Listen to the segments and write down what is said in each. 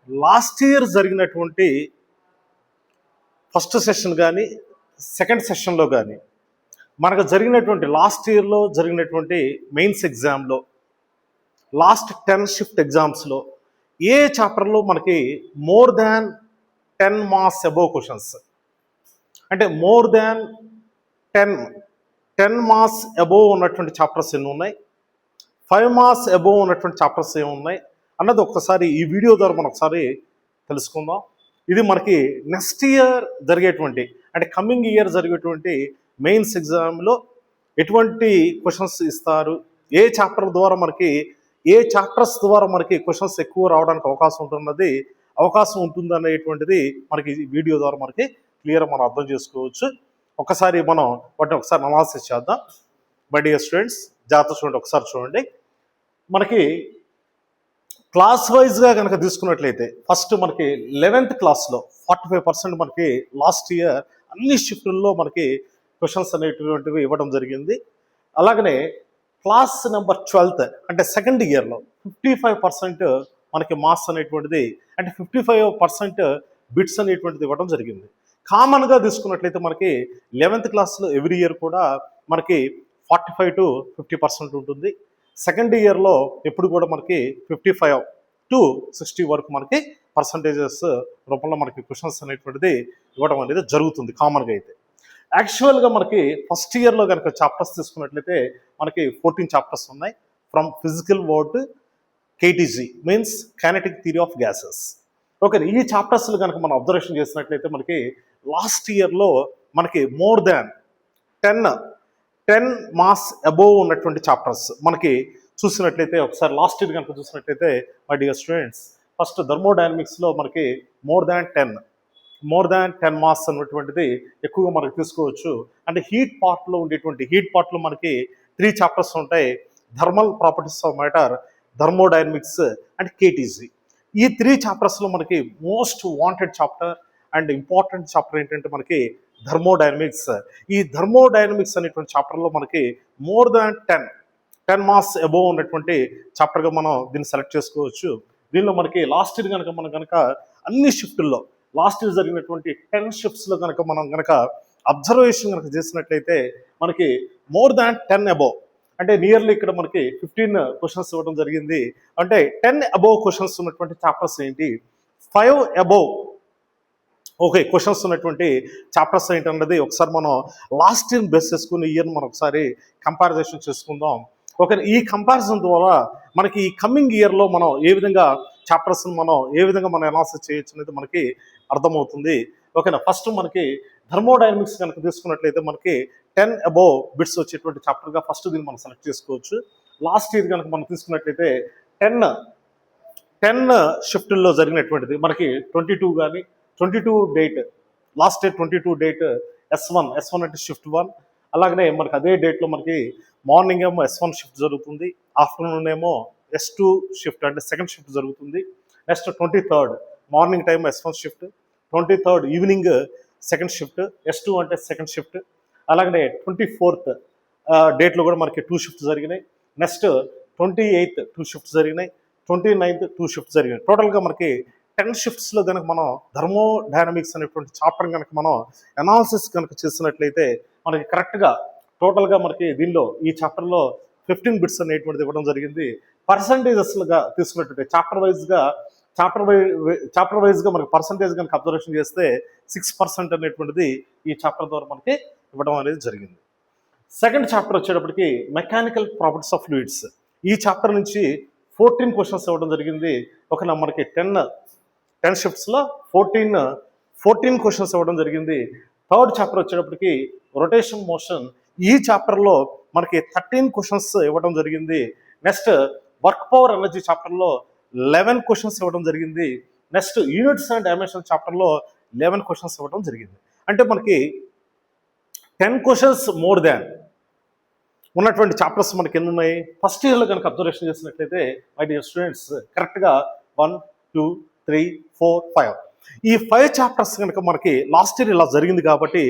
Last year జరిగినటువంటి first session కానీ second సెషన్లో కానీ మనకు జరిగినటువంటి లాస్ట్ ఇయర్లో జరిగినటువంటి మెయిన్స్ ఎగ్జామ్లో లాస్ట్ 10 షిఫ్ట్ ఎగ్జామ్స్లో ఏ చాప్టర్లో మనకి more than 10 marks above questions అంటే మోర్ దాన్ 10 మార్క్స్ అబోవ్ ఉన్నటువంటి చాప్టర్స్ ఎన్ని ఉన్నాయి, 5 మార్క్స్ అబోవ్ ఉన్నటువంటి చాప్టర్స్ ఏమి ఉన్నాయి అన్నది ఒకసారి ఈ వీడియో ద్వారా మనం ఒకసారి తెలుసుకుందాం. ఇది మనకి నెక్స్ట్ ఇయర్ జరిగేటువంటి అంటే కమింగ్ ఇయర్ జరిగేటువంటి మెయిన్స్ ఎగ్జామ్లో ఎటువంటి క్వశ్చన్స్ ఇస్తారు, ఏ చాప్టర్ ద్వారా మనకి ఏ చాప్టర్స్ ద్వారా మనకి క్వశ్చన్స్ ఎక్కువ రావడానికి అవకాశం ఉంటుంది అనేటువంటిది మనకి ఈ వీడియో ద్వారా మనకి క్లియర్గా మనం అర్థం చేసుకోవచ్చు. ఒకసారి మనం వాటిని ఒకసారి అనాలిసిస్ చేద్దాం. మై డియర్ స్టూడెంట్స్, జాగ్రత్త చూడండి, ఒకసారి చూడండి. మనకి క్లాస్ వైజ్గా కనుక తీసుకున్నట్లయితే ఫస్ట్ మనకి 11th క్లాస్లో 45% మనకి లాస్ట్ ఇయర్ అన్ని షిఫ్టుల్లో మనకి క్వశ్చన్స్ అనేటువంటివి ఇవ్వడం జరిగింది. అలాగనే క్లాస్ నెంబర్ 12th అంటే సెకండ్ ఇయర్లో 55% మనకి మార్క్స్ అనేటువంటిది అంటే 55% బిట్స్ అనేటువంటిది ఇవ్వడం జరిగింది. కామన్గా తీసుకున్నట్లయితే మనకి 11th క్లాస్లో ఎవ్రీ ఇయర్ కూడా మనకి 45 to 50% ఉంటుంది. సెకండ్ ఇయర్లో ఎప్పుడు కూడా మనకి 55 to 60 వరకు మనకి పర్సంటేజెస్ రూపంలో మనకి క్వశ్చన్స్ అనేటువంటిది ఇవ్వడం అనేది జరుగుతుంది కామన్గా. అయితే యాక్చువల్గా మనకి ఫస్ట్ ఇయర్లో కనుక చాప్టర్స్ తీసుకున్నట్లయితే మనకి 14 చాప్టర్స్ ఉన్నాయి. From physical world KTG means kinetic theory of gases. Okay, ఈ చాప్టర్స్లో కనుక మనం అబ్జర్వేషన్ చేసినట్లయితే మనకి లాస్ట్ ఇయర్లో మనకి మోర్ దాన్ 10 మార్క్స్ అబోవ్ ఉన్నటువంటి చాప్టర్స్ మనకి చూసినట్లయితే ఒకసారి లాస్ట్ ఇయర్ కనుక చూసినట్లయితే మై డియర్ స్టూడెంట్స్ ఫస్ట్ థర్మోడైనమిక్స్లో మనకి మోర్ దాన్ 10 మార్క్స్ అన్నటువంటిది ఎక్కువగా మనకి తీసుకోవచ్చు. అంటే హీట్ పార్ట్లో మనకి 3 చాప్టర్స్ ఉంటాయి. Thermal properties of matter, thermodynamics and KTG. ఈ 3 చాప్టర్స్లో మనకి most wanted chapter and important chapter ఏంటంటే మనకి థర్మోడైనమిక్స్. ఈ థర్మోడైనమిక్స్ అనేటువంటి చాప్టర్లో మనకి మోర్ దాన్ 10 మార్క్స్ అబోవ్ ఉన్నటువంటి చాప్టర్గా మనం దీన్ని సెలెక్ట్ చేసుకోవచ్చు. దీనిలో మనకి లాస్ట్ ఇయర్ కనుక అన్ని షిఫ్టుల్లో లాస్ట్ ఇయర్ జరిగినటువంటి 10 షిఫ్ట్స్లో మనం అబ్జర్వేషన్ కనుక చేసినట్లయితే మనకి మోర్ దాన్ 10 అబోవ్ అంటే నియర్లీ ఇక్కడ మనకి 15 క్వశ్చన్స్ ఇవ్వడం జరిగింది. అంటే 10 అబోవ్ క్వశ్చన్స్ ఉన్నటువంటి చాప్టర్స్ ఏంటి, 5 అబోవ్ క్వశ్చన్స్ ఉన్నటువంటి చాప్టర్స్ ఏంటన్నది ఒకసారి మనం లాస్ట్ ఇయర్ బేస్ చేసుకుని ఇయర్ మనం ఒకసారి కంపారిజన్ చేసుకుందాం. ఈ కంపారిజన్ ద్వారా మనకి ఈ కమింగ్ ఇయర్లో మనం ఏ విధంగా చాప్టర్స్ని మనం అనాలిసిస్ చేయొచ్చు అనేది మనకి అర్థమవుతుంది. ఓకేనా, ఫస్ట్ మనకి థర్మోడైనమిక్స్ కనుక తీసుకున్నట్లయితే మనకి 10 అబోవ్ బిట్స్ వచ్చేటువంటి చాప్టర్గా ఫస్ట్ దీన్ని మనం సెలెక్ట్ చేసుకోవచ్చు. లాస్ట్ ఇయర్ కనుక మనం తీసుకున్నట్లయితే 10 షిఫ్టుల్లో జరిగినటువంటిది మనకి 22 కానీ 22 date last year 22 date S1 అంటే షిఫ్ట్ 1. అలాగనే మనకి అదే డేట్లో మనకి మార్నింగ్ ఏమో S1 షిఫ్ట్ జరుగుతుంది, ఆఫ్టర్నూన్ ఏమో S2 షిఫ్ట్ అంటే సెకండ్ షిఫ్ట్ జరుగుతుంది. Next 23rd morning time S1 shift, 23rd evening second shift, S2 అంటే సెకండ్ షిఫ్ట్. అలాగనే 24th డేట్లో కూడా మనకి 2 షిఫ్ట్ జరిగినాయి. నెక్స్ట్ 28th 2 షిఫ్ట్స్ జరిగినాయి, 29th 2 షిఫ్ట్స్ జరిగినాయి. టోటల్గా మనకి 10 షిఫ్ట్స్లో కనుక మనం థర్మోడైనమిక్స్ అనేటువంటి చాప్టర్ కనుక మనం అనాలిసిస్ కనుక చేసినట్లయితే మనకి కరెక్ట్గా టోటల్గా మనకి దీనిలో ఈ చాప్టర్లో 15 బిట్స్ అనేటువంటిది ఇవ్వడం జరిగింది. పర్సంటేజెస్గా తీసుకున్నట్లయితే చాప్టర్ వైజ్గా మనకి పర్సంటేజ్ కనుక అబ్జర్వేషన్ చేస్తే 6% అనేటువంటిది ఈ చాప్టర్ ద్వారా మనకి ఇవ్వడం అనేది జరిగింది. సెకండ్ చాప్టర్ వచ్చేటప్పటికి మెకానికల్ ప్రాపర్టీస్ ఆఫ్ ఫ్లూయిడ్స్. ఈ చాప్టర్ నుంచి 14 క్వశ్చన్స్ ఇవ్వడం జరిగింది. మనకి 10 షిఫ్ట్స్లో 14 క్వశ్చన్స్ ఇవ్వడం జరిగింది. థర్డ్ చాప్టర్ వచ్చేటప్పటికి రొటేషన్ మోషన్. ఈ చాప్టర్లో మనకి 13 క్వశ్చన్స్ ఇవ్వడం జరిగింది. నెక్స్ట్ వర్క్ పవర్ ఎనర్జీ చాప్టర్లో 11 క్వశ్చన్స్ ఇవ్వడం జరిగింది. నెక్స్ట్ యూనిట్స్ అండ్ డైమెన్షన్ చాప్టర్లో 11 క్వశ్చన్స్ ఇవ్వడం జరిగింది. అంటే మనకి 10 క్వశ్చన్స్ మోర్ దాన్ ఉన్నటువంటి చాప్టర్స్ మనకి ఎన్ని ఉన్నాయి. ఫస్ట్ ఇయర్లో కనుక అబ్జర్వేషన్ చేసినట్లయితే మై డియర్ స్టూడెంట్స్ కరెక్ట్గా 1 2 3 4 5 ఈ 5 చాప్టర్స్ కనుక మనకి లాస్ట్ ఇయర్ ఇలా జరిగింది కాబట్టి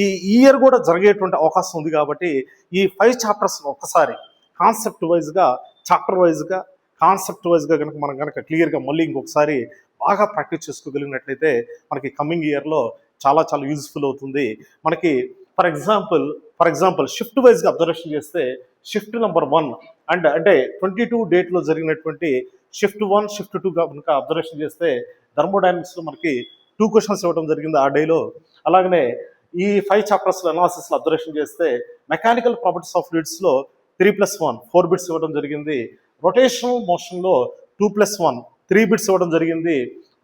ఈ ఇయర్ కూడా జరిగేటువంటి అవకాశం ఉంది. కాబట్టి ఈ 5 చాప్టర్స్ ఒకసారి కాన్సెప్ట్ వైజ్గా చాప్టర్ వైజ్గా కనుక మనం క్లియర్గా మళ్ళీ ఇంకొకసారి బాగా ప్రాక్టీస్ చేసుకోగలిగినట్లయితే మనకి కమింగ్ ఇయర్లో చాలా చాలా యూజ్ఫుల్ అవుతుంది. మనకి ఫర్ ఎగ్జాంపుల్ షిఫ్ట్ వైజ్గా అబ్జర్వేషన్ చేస్తే షిఫ్ట్ నెంబర్ 1 అంటే 22 డేట్లో జరిగినటువంటి షిఫ్ట్ 1 షిఫ్ట్ 2 కనుక అబ్జర్వేషన్ చేస్తే థర్మోడైనమిక్స్లో మనకి 2 క్వశ్చన్స్ ఇవ్వడం జరిగింది ఆ డేలో. అలాగనే ఈ 5 చాప్టర్స్లో అనాలిసిస్లో అబ్జర్వేషన్ చేస్తే మెకానికల్ ప్రాపర్టీస్ ఆఫ్ ఫ్లూయిడ్స్లో 3+1 4 బిట్స్ ఇవ్వడం జరిగింది. రొటేషనల్ మోషన్లో 2+1 3 బిట్స్ ఇవ్వడం జరిగింది.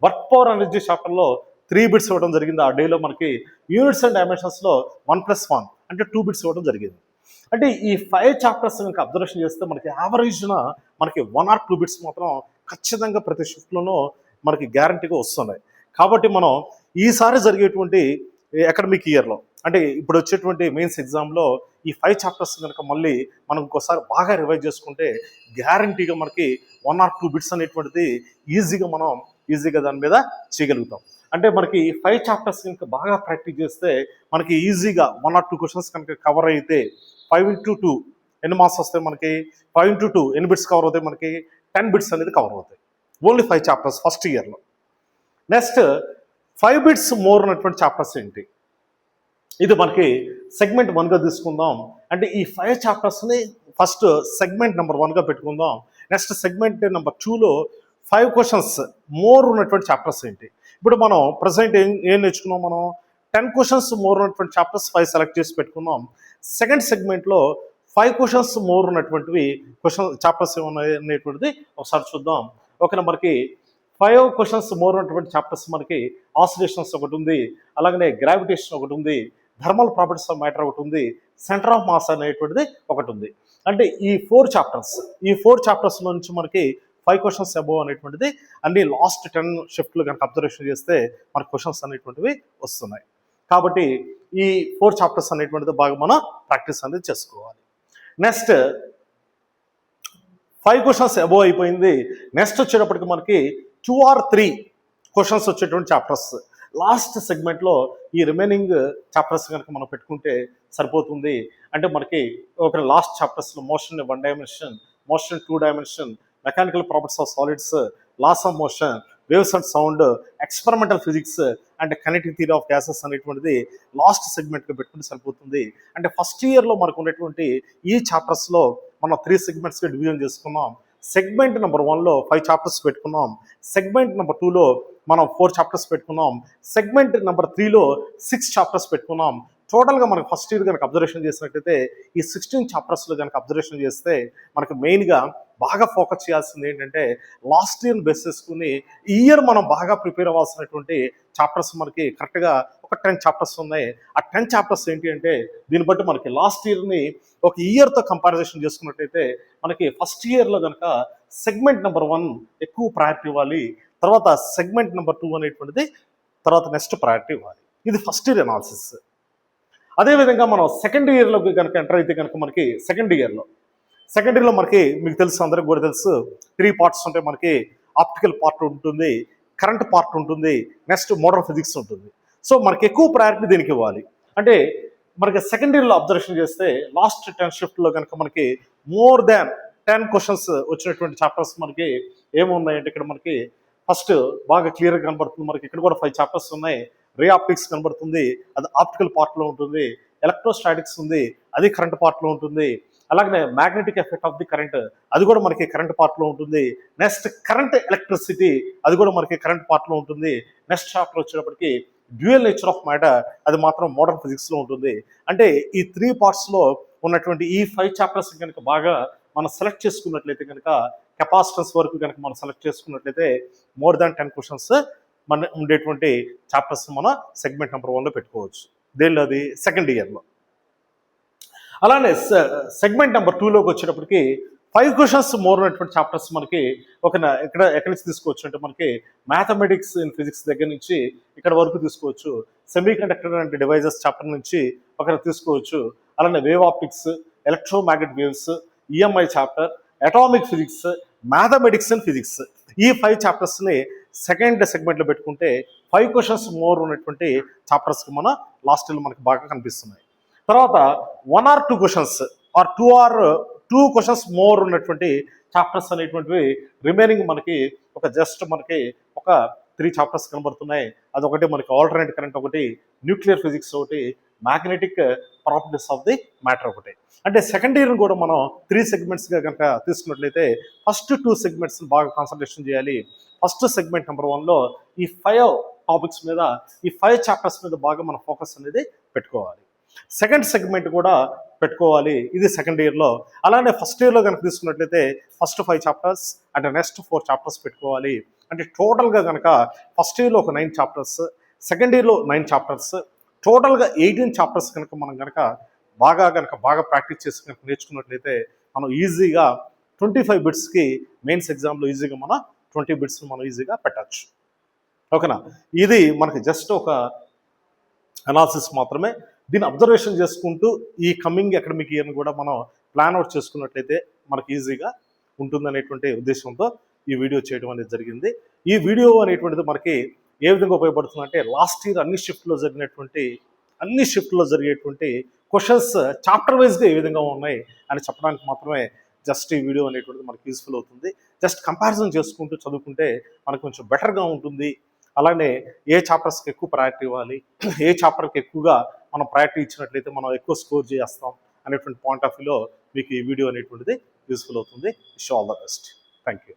వర్క్ పవర్ ఎనర్జీ చాప్టర్లో 3 బిట్స్ ఇవ్వడం జరిగింది ఆ డేలో. మనకి యూనిట్స్ అండ్ డైమెన్షన్స్లో 1+1 అంటే 2 బిట్స్ ఇవ్వడం జరిగింది. అంటే ఈ 5 చాప్టర్స్ కనుక అబ్జర్వేషన్ చేస్తే మనకి యావరేజ్న మనకి 1 or 2 బిట్స్ మాత్రం ఖచ్చితంగా ప్రతి షిఫ్ట్లోనూ మనకి గ్యారంటీగా వస్తున్నాయి. కాబట్టి మనం ఈసారి జరిగేటువంటి అకాడమిక్ ఇయర్లో అంటే ఇప్పుడు వచ్చేటువంటి మెయిన్స్ ఎగ్జామ్లో ఈ 5 చాప్టర్స్ కనుక మళ్ళీ మనం ఇంకోసారి బాగా రివైజ్ చేసుకుంటే గ్యారంటీగా మనకి 1 or 2 బిట్స్ అనేటువంటిది ఈజీగా దాని మీద చేయగలుగుతాం. అంటే మనకి 5 చాప్టర్స్ కనుక బాగా ప్రాక్టీస్ చేస్తే మనకి ఈజీగా 1 or 2 క్వశ్చన్స్ కనుక కవర్ అయితే 5 into 2 ఎన్ని మార్క్స్ వస్తాయి మనకి? 5 into 2 ఎన్ని బిట్స్ కవర్ అవుతాయి మనకి? 10 బిట్స్ అనేది కవర్ అవుతాయి ఓన్లీ 5 చాప్టర్స్ ఫస్ట్ ఇయర్లో. నెక్స్ట్ 5 బిట్స్ మోర్ ఉన్నటువంటి చాప్టర్స్ ఏంటి? ఇది మనకి సెగ్మెంట్ 1గా తీసుకుందాం. అంటే ఈ 5 చాప్టర్స్ని ఫస్ట్ సెగ్మెంట్ నెంబర్ 1గా పెట్టుకుందాం. నెక్స్ట్ సెగ్మెంట్ నెంబర్ 2లో 5 క్వశ్చన్స్ మోర్ ఉన్నటువంటి చాప్టర్స్ ఏంటి? ఇప్పుడు మనం ప్రజెంట్ ఏం నేర్చుకున్నాం? మనం 10 క్వశ్చన్స్ మోర్ ఉన్నటువంటి చాప్టర్స్ 5 సెలెక్ట్ చేసి పెట్టుకున్నాం. సెకండ్ సెగ్మెంట్లో 5 క్వశ్చన్స్ మోర్ ఉన్నటువంటివి చాప్టర్స్ ఏమున్నాయి అనేటువంటిది ఒకసారి చూద్దాం. ఓకేనా? మనకి 5 క్వశ్చన్స్ మోర్ ఉన్నటువంటి చాప్టర్స్ మనకి ఆసిలేషన్స్ ఒకటి ఉంది, అలాగనే గ్రావిటేషన్ ఒకటి ఉంది, థర్మల్ ప్రాపర్టీస్ ఆఫ్ మ్యాటర్ ఒకటి ఉంది, సెంటర్ ఆఫ్ మాస్ అనేటువంటిది ఒకటి ఉంది. అంటే ఈ 4 చాప్టర్స్ నుంచి మనకి 5 క్వశ్చన్స్ అబోవ్ అనేటువంటిది అన్ని లాస్ట్ 10 షిఫ్ట్లు కనుక అబ్జర్వేషన్ చేస్తే మనకి క్వశ్చన్స్ అనేటువంటివి వస్తున్నాయి. కాబట్టి ఈ 4 చాప్టర్స్ అనేటువంటిది బాగా మనం ప్రాక్టీస్ అనేది చేసుకోవాలి. నెక్స్ట్ 5 క్వశ్చన్స్ అబోవ్ అయిపోయింది. నెక్స్ట్ వచ్చేటప్పటికి మనకి 2 or 3 క్వశ్చన్స్ వచ్చేటువంటి చాప్టర్స్ లాస్ట్ సెగ్మెంట్లో ఈ రిమైనింగ్ చాప్టర్స్ కనుక మనం పెట్టుకుంటే సరిపోతుంది. అంటే మనకి ఒక లాస్ట్ చాప్టర్స్లో motion 1 dimension, motion 2 dimension, mechanical properties of solids, laws of motion, waves and sound, experimental physics and connecting theory of gases అనేటువంటిది లాస్ట్ సెగ్మెంట్గా పెట్టుకుంటే సరిపోతుంది. అంటే ఫస్ట్ ఇయర్లో మనకు ఉన్నటువంటి ఈ చాప్టర్స్లో మనం 3 సెగ్మెంట్స్గా డివిజన్ చేసుకున్నాం. సెగ్మెంట్ నెంబర్ 1లో 5 చాప్టర్స్ పెట్టుకున్నాం. సెగ్మెంట్ నెంబర్ 2లో మనం 4 చాప్టర్స్ పెట్టుకున్నాం. సెగ్మెంట్ నెంబర్ 3లో 6 చాప్టర్స్ పెట్టుకున్నాం. టోటల్గా మనకు ఫస్ట్ ఇయర్ కనుక అబ్జర్వేషన్ చేసినట్టయితే ఈ 16 చాప్టర్స్లో కనుక అబ్జర్వేషన్ చేస్తే మనకు మెయిన్గా బాగా ఫోకస్ చేయాల్సింది ఏంటంటే లాస్ట్ ఇయర్ని బేస్ చేసుకుని ఈ ఇయర్ మనం బాగా ప్రిపేర్ అవ్వాల్సినటువంటి చాప్టర్స్ మనకి కరెక్ట్గా ఒక 10 చాప్టర్స్ ఉన్నాయి. ఆ 10 చాప్టర్స్ ఏంటి అంటే దీన్ని బట్టి మనకి లాస్ట్ ఇయర్ని ఒక ఇయర్తో కంపారిజన్ చేసుకున్నట్టయితే మనకి ఫస్ట్ ఇయర్లో కనుక సెగ్మెంట్ నెంబర్ 1 ఎక్కువ ప్రయారిటీ ఇవ్వాలి, తర్వాత సెగ్మెంట్ నెంబర్ 2 అనేటువంటిది తర్వాత నెక్స్ట్ ప్రయారిటీ ఇవ్వాలి. ఇది ఫస్ట్ ఇయర్ అనాలిసిస్. అదేవిధంగా మనం సెకండ్ ఇయర్లోకి కనుక ఎంటర్ అయితే కనుక మనకి సెకండ్ ఇయర్లో మనకి మీకు తెలుసు, అందరికి కూడా తెలుసు, 3 పార్ట్స్ ఉంటాయి. మనకి ఆప్టికల్ పార్ట్ ఉంటుంది, కరెంట్ పార్ట్ ఉంటుంది, నెక్స్ట్ మోడల్ ఫిజిక్స్ ఉంటుంది. సో మనకి ఎక్కువ ప్రయారిటీ దీనికి ఇవ్వాలి. అంటే మనకి సెకండ్ ఇయర్లో అబ్జర్వేషన్ చేస్తే లాస్ట్ 10 షిఫ్ట్లో కనుక మనకి మోర్ దాన్ 10 క్వశ్చన్స్ వచ్చినటువంటి చాప్టర్స్ మనకి ఏమున్నాయంటే ఇక్కడ మనకి ఫస్ట్ బాగా క్లియర్గా కనబడుతుంది. మనకి ఇక్కడ కూడా 5 చాప్టర్స్ ఉన్నాయి. రే ఆప్టిక్స్ కనబడుతుంది, అది ఆప్టికల్ పార్ట్లో ఉంటుంది. ఎలక్ట్రోస్టాటిక్స్ ఉంది, అది కరెంట్ పార్ట్లో ఉంటుంది. అలాగనే magnetic effect of the current, అది కూడా మనకి కరెంట్ పార్ట్లో ఉంటుంది. నెక్స్ట్ కరెంట్ ఎలక్ట్రిసిటీ, అది కూడా మనకి కరెంట్ పార్ట్లో ఉంటుంది. నెక్స్ట్ చాప్టర్ వచ్చేటప్పటికి డ్యూయల్ నేచర్ ఆఫ్ మ్యాటర్, అది మాత్రం మోడర్న్ ఫిజిక్స్లో ఉంటుంది. అంటే ఈ 3 పార్ట్స్లో ఉన్నటువంటి ఈ 5 చాప్టర్స్ కనుక బాగా మనం సెలెక్ట్ చేసుకున్నట్లయితే కనుక కెపాసిటెన్స్ వరకు కనుక మనం సెలెక్ట్ చేసుకున్నట్లయితే మోర్ దాన్ 10 క్వశ్చన్స్ మన ఉండేటువంటి చాప్టర్స్ మనం సెగ్మెంట్ నెంబర్ 1లో పెట్టుకోవచ్చు. దేనిలో? అది సెకండ్ ఇయర్లో. అలానే సెగ్మెంట్ నెంబర్ 2లోకి వచ్చేటప్పటికి 5 క్వశ్చన్స్ మోర్ ఉన్నటువంటి చాప్టర్స్ మనకి ఎక్కడి నుంచి తీసుకోవచ్చు అంటే మనకి మ్యాథమెటిక్స్ ఇన్ ఫిజిక్స్ దగ్గర నుంచి ఇక్కడ వరకు తీసుకోవచ్చు. Semi conductor and devices chapter నుంచి ఒకరు తీసుకోవచ్చు. అలానే wave optics, electromagnetic waves, EMI chapter, atomic physics, mathematics and physics, ఈ 5 చాప్టర్స్ని సెకండ్ సెగ్మెంట్లో పెట్టుకుంటే 5 క్వశ్చన్స్ మోర్ ఉన్నటువంటి చాప్టర్స్కి మన లాస్ట్ ఇయర్లో మనకి బాగా కనిపిస్తున్నాయి. తర్వాత 1 or 2 questions or 2 questions more ఉన్నటువంటి చాప్టర్స్ అనేటువంటివి రిమైనింగ్ మనకి ఒక జస్ట్ మనకి ఒక 3 చాప్టర్స్ కనబడుతున్నాయి. అదొకటి మనకి ఆల్టర్నేట్ కరెంట్ ఒకటి, న్యూక్లియర్ ఫిజిక్స్ ఒకటి, magnetic properties of the matter ఒకటి. అంటే సెకండ్ ఇయర్ని కూడా మనం 3 సెగ్మెంట్స్గా కనుక తీసుకున్నట్లయితే ఫస్ట్ 2 సెగ్మెంట్స్ని బాగా కాన్సన్ట్రేషన్ చేయాలి. ఫస్ట్ సెగ్మెంట్ నెంబర్ 1లో ఈ 5 టాపిక్స్ మీద, ఈ 5 చాప్టర్స్ మీద బాగా మనం ఫోకస్ అనేది పెట్టుకోవాలి. సెకండ్ సెగ్మెంట్ కూడా పెట్టుకోవాలి, ఇది సెకండ్ ఇయర్లో. అలానే ఫస్ట్ ఇయర్లో కనుక తీసుకున్నట్లయితే ఫస్ట్ 5 చాప్టర్స్ అంటే నెక్స్ట్ 4 చాప్టర్స్ పెట్టుకోవాలి. అంటే టోటల్గా కనుక ఫస్ట్ ఇయర్లో ఒక 9 చాప్టర్స్, సెకండ్ ఇయర్లో 9 చాప్టర్స్, టోటల్గా 18 చాప్టర్స్ కనుక మనం కనుక బాగా ప్రాక్టీస్ చేసి కనుక నేర్చుకున్నట్లయితే మనం ఈజీగా 25 బిట్స్కి మెయిన్స్ ఎగ్జామ్లో ఈజీగా మన 20 బిట్స్ని మనం ఈజీగా పెట్టచ్చు. ఓకేనా? ఇది మనకి జస్ట్ ఒక అనాలిసిస్ మాత్రమే. దీన్ని అబ్జర్వేషన్ చేసుకుంటూ ఈ కమింగ్ అకాడమిక్ ఇయర్ని కూడా మనం ప్లాన్ అవుట్ చేసుకున్నట్లయితే మనకి ఈజీగా ఉంటుందనేటువంటి ఉద్దేశంతో ఈ వీడియో చేయడం అనేది జరిగింది. ఈ వీడియో అనేటువంటిది మనకి ఏ విధంగా ఉపయోగపడుతుందంటే లాస్ట్ ఇయర్ అన్ని షిఫ్ట్లో జరిగేటువంటి క్వశ్చన్స్ చాప్టర్ వైజ్గా ఏ విధంగా ఉన్నాయి అని చెప్పడానికి మాత్రమే జస్ట్ ఈ వీడియో అనేటువంటిది మనకి యూస్ఫుల్ అవుతుంది. జస్ట్ కంపారిజన్ చేసుకుంటూ చదువుకుంటే మనకు కొంచెం బెటర్గా ఉంటుంది. అలానే ఏ చాప్టర్స్కి ఎక్కువ ప్రయారిటీ ఇవ్వాలి, ఏ చాప్టర్కి ఎక్కువగా మనం ప్రయారిటీ ఇచ్చినట్లయితే మనం ఎక్కువ స్కోర్ చేస్తాం అనేటువంటి పాయింట్ ఆఫ్ వ్యూలో మీకు ఈ వీడియో అనేటువంటిది యూస్ఫుల్ అవుతుంది. Wish all the best. Thank you.